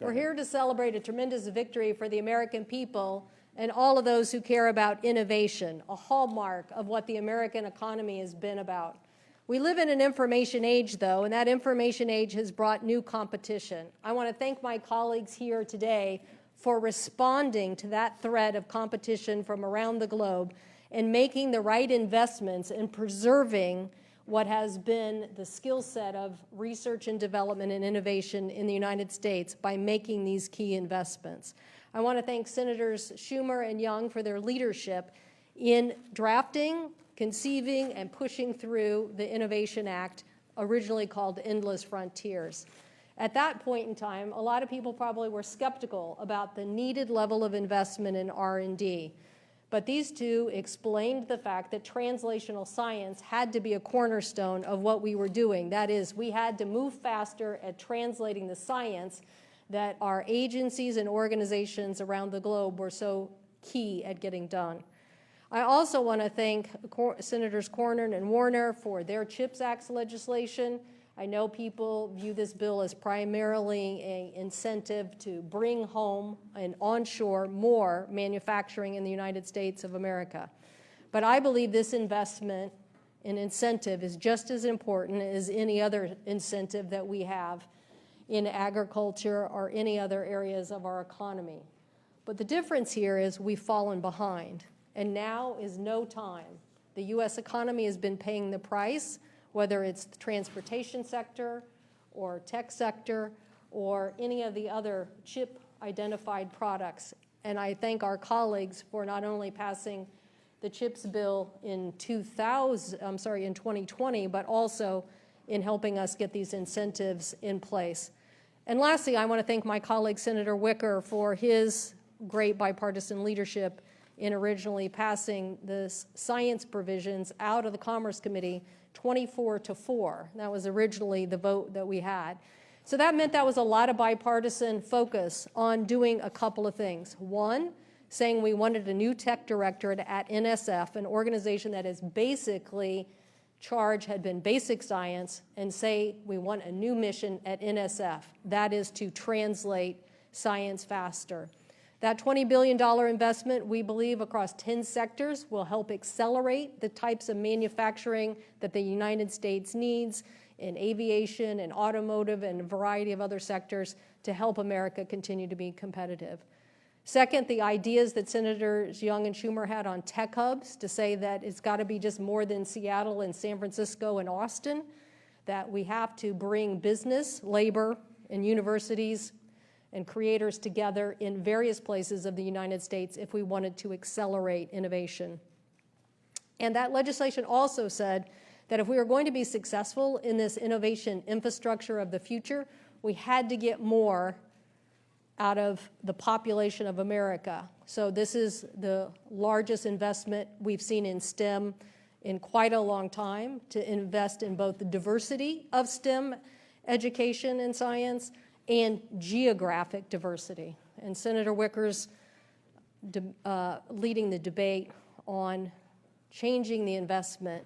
We're here to celebrate a tremendous victory for the American people and all of those who care about innovation, a hallmark of what the American economy has been about. We live in an information age, though, and that information age has brought new competition. I want to thank my colleagues here today for responding to that threat of competition from around the globe and making the right investments and preserving what has been the skill set of research and development and innovation in the United States by making these key investments. I want to thank Senators Schumer and Young for their leadership in drafting, conceiving, and pushing through the Innovation Act, originally called Endless Frontiers. At that point in time, a lot of people probably were skeptical about the needed level of investment in R&D. But these two explained the fact that translational science had to be a cornerstone of what we were doing. That is, we had to move faster at translating the science that our agencies and organizations around the globe were so key at getting done. I also want to thank Senators Cornyn and Warner for their CHIPS Act legislation. I know people view this bill as primarily an incentive to bring home and onshore more manufacturing in the United States of America. But I believe this investment and incentive is just as important as any other incentive that we have in agriculture or any other areas of our economy. But the difference here is we've fallen behind, and now is no time. The U.S. economy has been paying the price, whether it's the transportation sector or tech sector or any of the other chip-identified products. And I thank our colleagues for not only passing the CHIPS bill in 2020, but also in helping us get these incentives in place. And lastly, I want to thank my colleague, Senator Wicker, for his great bipartisan leadership in originally passing the science provisions out of the Commerce Committee 24-4. That was originally the vote that we had. So that meant that was a lot of bipartisan focus on doing a couple of things. One, saying we wanted a new tech directorate at NSF, an organization that is basically charge had been basic science, and say we want a new mission at NSF. That is to translate science faster. That $20 billion investment, we believe, across 10 sectors will help accelerate the types of manufacturing that the United States needs in aviation and automotive and a variety of other sectors to help America continue to be competitive. Second, the ideas that Senators Young and Schumer had on tech hubs to say that it's got to be just more than Seattle and San Francisco and Austin, that we have to bring business, labor, and universities and creators together in various places of the United States if we wanted to accelerate innovation. And that legislation also said that if we were going to be successful in this innovation infrastructure of the future, we had to get more out of the population of America. So this is the largest investment we've seen in STEM in quite a long time, to invest in both the diversity of STEM education and science and geographic diversity. And Senator Wicker's leading the debate on changing the investment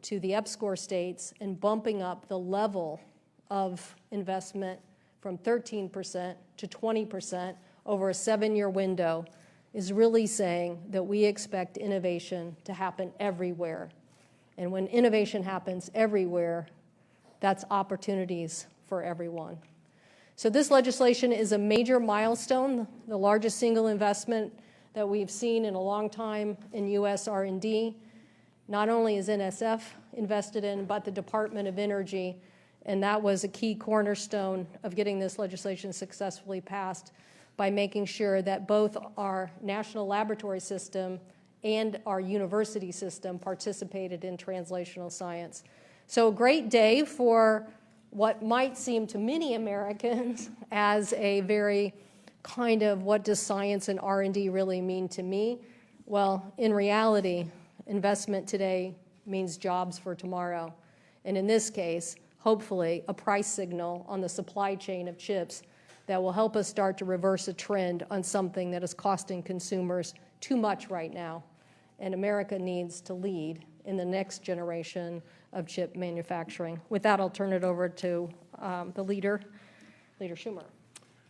to the EPSCoR states and bumping up the level of investment from 13% to 20% over a 7-year window is really saying that we expect innovation to happen everywhere. And when innovation happens everywhere, that's opportunities for everyone. So this legislation is a major milestone, the largest single investment that we've seen in a long time in U.S. R&D. Not only is NSF invested in, but the Department of Energy, and that was a key cornerstone of getting this legislation successfully passed by making sure that both our national laboratory system and our university system participated in translational science. So a great day for what might seem to many Americans as a very kind of what does science and R&D really mean to me? Well, in reality, investment today means jobs for tomorrow. And in this case, hopefully, a price signal on the supply chain of chips that will help us start to reverse a trend on something that is costing consumers too much right now. And America needs to lead in the next generation of chip manufacturing. With that, I'll turn it over to the leader, Leader Schumer.